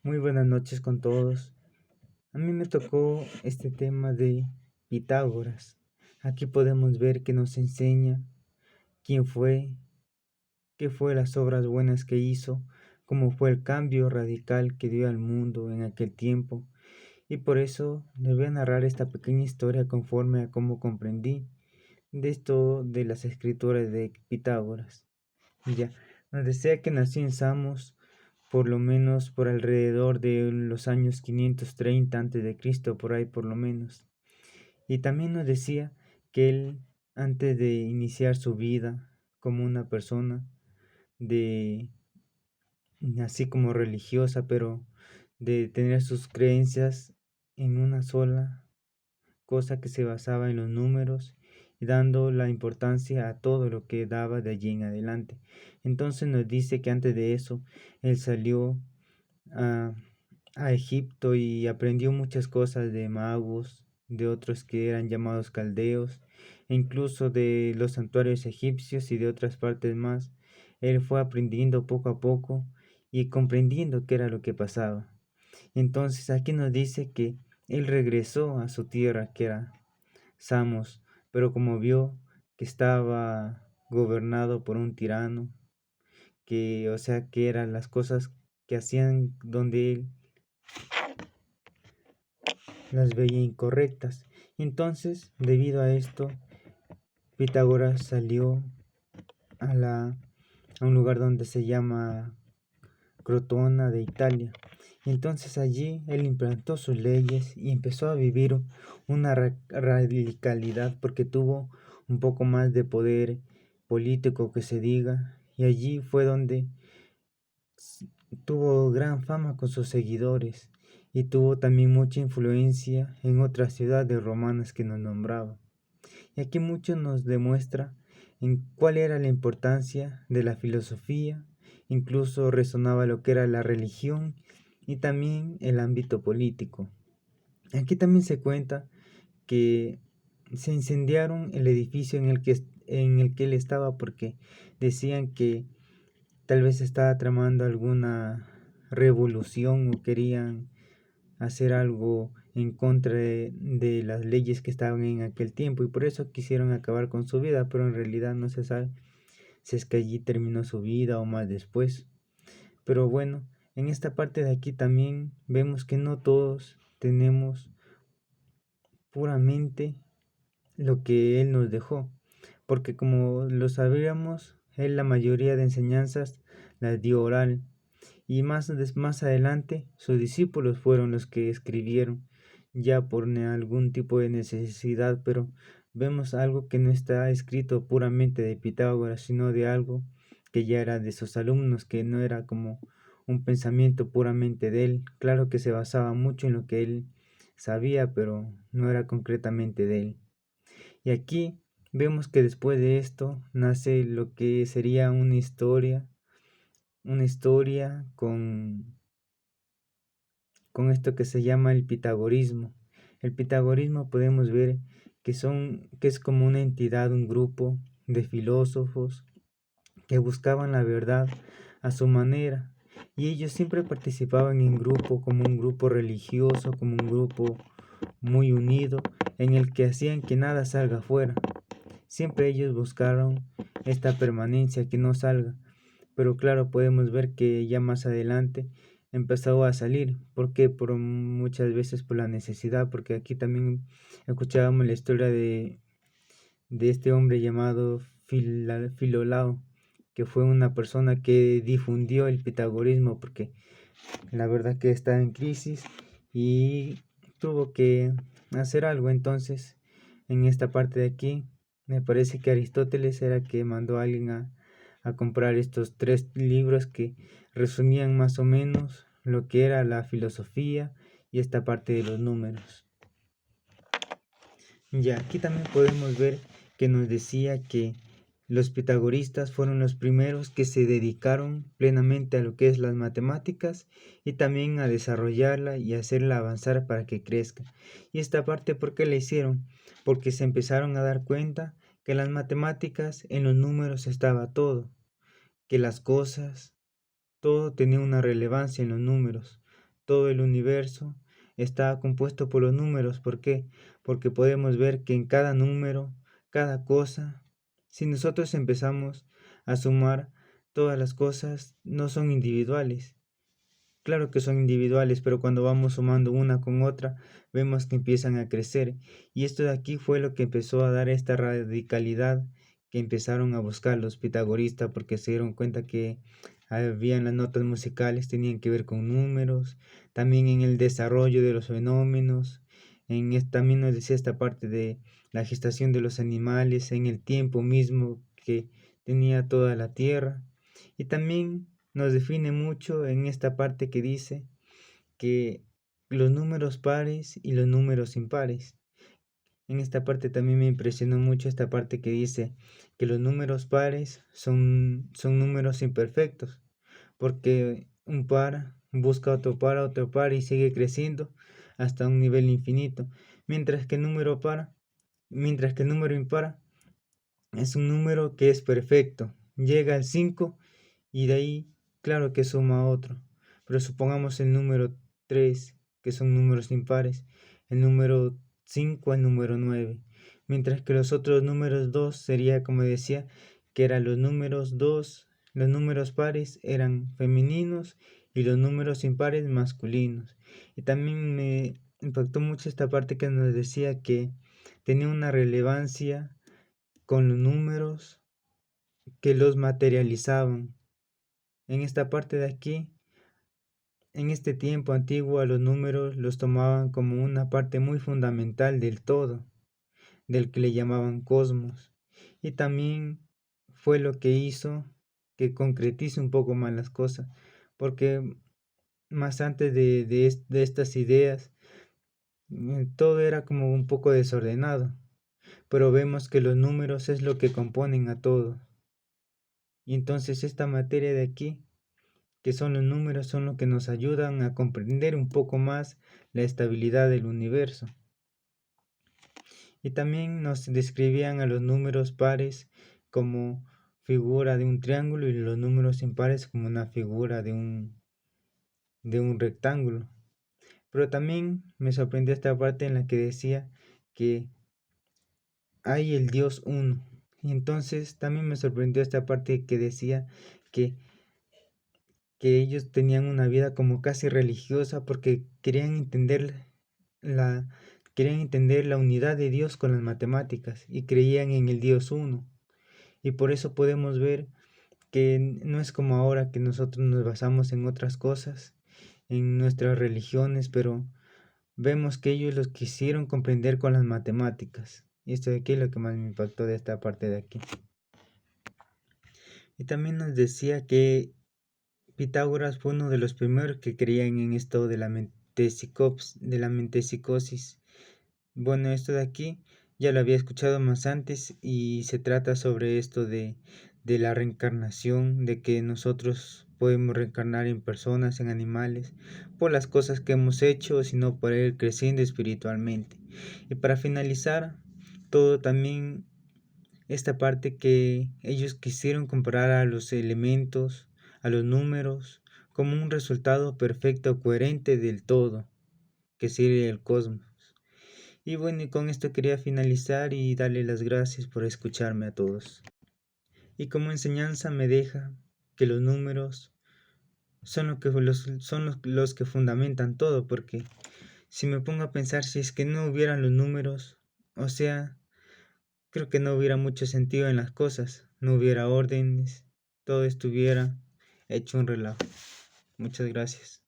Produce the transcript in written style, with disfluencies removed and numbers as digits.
Muy buenas noches con todos. A mí me tocó este tema de Pitágoras. Aquí podemos ver que nos enseña quién fue, qué fue las obras buenas que hizo, cómo fue el cambio radical que dio al mundo en aquel tiempo. Y por eso les voy a narrar esta pequeña historia conforme a cómo comprendí de esto de las escrituras de Pitágoras. Ya, nos decía que nació en Samos por lo menos por alrededor de los años 530 antes de Cristo, por ahí por lo menos. Y también nos decía que él, antes de iniciar su vida como una persona de así como religiosa, pero de tener sus creencias en una sola cosa que se basaba en los números y dando la importancia a todo lo que daba de allí en adelante. Entonces nos dice que antes de eso él salió a, a Egipto y aprendió muchas cosas de magos, de otros que eran llamados caldeos, e incluso de los santuarios egipcios y de otras partes más. Él fue aprendiendo poco a poco y comprendiendo qué era lo que pasaba. Entonces aquí nos dice que él regresó a su tierra, que era Samos, pero como vio que estaba gobernado por un tirano, que, o sea, que eran las cosas que hacían donde él las veía incorrectas. Entonces, debido a esto, Pitágoras salió a un lugar donde se llama Crotona de Italia. Entonces allí él implantó sus leyes y empezó a vivir una radicalidad porque tuvo un poco más de poder político que se diga. Y allí fue donde tuvo gran fama con sus seguidores y tuvo también mucha influencia en otras ciudades romanas que nos nombraba. Y aquí mucho nos demuestra en cuál era la importancia de la filosofía, incluso resonaba lo que era la religión y también el ámbito político. Aquí también se cuenta que se incendiaron el edificio en el que él estaba porque decían que tal vez estaba tramando alguna revolución o querían hacer algo en contra de las leyes que estaban en aquel tiempo y por eso quisieron acabar con su vida, pero en realidad no se sabe si es que allí terminó su vida o más después. Pero bueno, en esta parte de aquí también vemos que no todos tenemos puramente lo que él nos dejó, porque como lo sabíamos, él la mayoría de enseñanzas las dio oral y más adelante sus discípulos fueron los que escribieron ya por algún tipo de necesidad, pero vemos algo que no está escrito puramente de Pitágoras, sino de algo que ya era de sus alumnos, que no era como un pensamiento puramente de él. Claro que se basaba mucho en lo que él sabía, pero no era concretamente de él. Y aquí vemos que después de esto nace lo que sería una historia con esto que se llama el pitagorismo. El pitagorismo podemos ver que es como una entidad, un grupo de filósofos que buscaban la verdad a su manera y ellos siempre participaban en grupo, como un grupo religioso, como un grupo muy unido, en el que hacían que nada salga afuera. Siempre ellos buscaron esta permanencia, que no salga. Pero claro, podemos ver que ya más adelante empezó a salir. ¿Por qué? Por muchas veces por la necesidad, porque aquí también escuchábamos la historia de este hombre llamado Filolao, que fue una persona que difundió el pitagorismo, porque la verdad que está en crisis y tuvo que hacer algo. Entonces, en esta parte de aquí, me parece que Aristóteles era que mandó a alguien a comprar estos tres libros que resumían más o menos lo que era la filosofía y esta parte de los números. Ya, aquí también podemos ver que nos decía que los pitagoristas fueron los primeros que se dedicaron plenamente a lo que es las matemáticas y también a desarrollarla y hacerla avanzar para que crezca. Y esta parte, ¿por qué la hicieron? Porque se empezaron a dar cuenta que en las matemáticas, en los números estaba todo, que las cosas, todo tenía una relevancia en los números. todo el universo está compuesto por los números. ¿Por qué? Porque podemos ver que en cada número, cada cosa, si nosotros empezamos a sumar, todas las cosas no son individuales. Claro que son individuales, pero cuando vamos sumando una con otra, vemos que empiezan a crecer. Y esto de aquí fue lo que empezó a dar esta radicalidad que empezaron a buscar los pitagoristas, porque se dieron cuenta que habían las notas musicales, tenían que ver con números, también en el desarrollo de los fenómenos, también nos decía esta parte de la gestación de los animales, en el tiempo mismo que tenía toda la tierra. Y también nos define mucho en esta parte que dice que los números pares y los números impares. En esta parte también me impresionó mucho esta parte que dice que los números pares son números imperfectos, porque un par busca otro par y sigue creciendo hasta un nivel infinito, mientras que el mientras que el número impar es un número que es perfecto, llega al 5 y de ahí, claro que suma otro. Pero supongamos el número 3 que son números impares, el número 5 el número 9, mientras que los otros números 2 sería como decía, que eran los números 2, los números pares eran femeninos y los números impares masculinos. Y también me impactó mucho esta parte que nos decía que tenía una relevancia con los números que los materializaban. En esta parte de aquí, en este tiempo antiguo, a los números los tomaban como una parte muy fundamental del todo, del que le llamaban cosmos. Y también fue lo que hizo que concretice un poco más las cosas, porque más antes de estas ideas, todo era como un poco desordenado, pero vemos que los números es lo que componen a todo. Y entonces esta materia de aquí, que son los números, son lo que nos ayudan a comprender un poco más la estabilidad del universo. Y también nos describían a los números pares como figura de un triángulo y los números impares como una figura de un rectángulo. Pero también me sorprendió esta parte en la que decía que hay el Dios uno. Y entonces también me sorprendió esta parte que decía que ellos tenían una vida como casi religiosa porque la, querían entender la unidad de Dios con las matemáticas y creían en el Dios uno. Y por eso podemos ver que no es como ahora que nosotros nos basamos en otras cosas, en nuestras religiones, pero vemos que ellos los quisieron comprender con las matemáticas. Y esto de aquí es lo que más me impactó de esta parte de aquí. Y también nos decía que Pitágoras fue uno de los primeros que creían en esto de la mentepsicosis. Bueno, esto de aquí ya lo había escuchado más antes y se trata sobre esto de la reencarnación, de que nosotros podemos reencarnar en personas, en animales, por las cosas que hemos hecho, sino por ir creciendo espiritualmente. Y para finalizar, todo también esta parte que ellos quisieron comparar a los elementos, a los números, como un resultado perfecto, coherente del todo, que sería el cosmos. Y bueno, y con esto quería finalizar y darle las gracias por escucharme a todos. Y como enseñanza me deja que los números son, los que fundamentan todo, porque si me pongo a pensar, si es que no hubieran los números, o sea, creo que no hubiera mucho sentido en las cosas, no hubiera órdenes, todo estuviera hecho un relajo. Muchas gracias.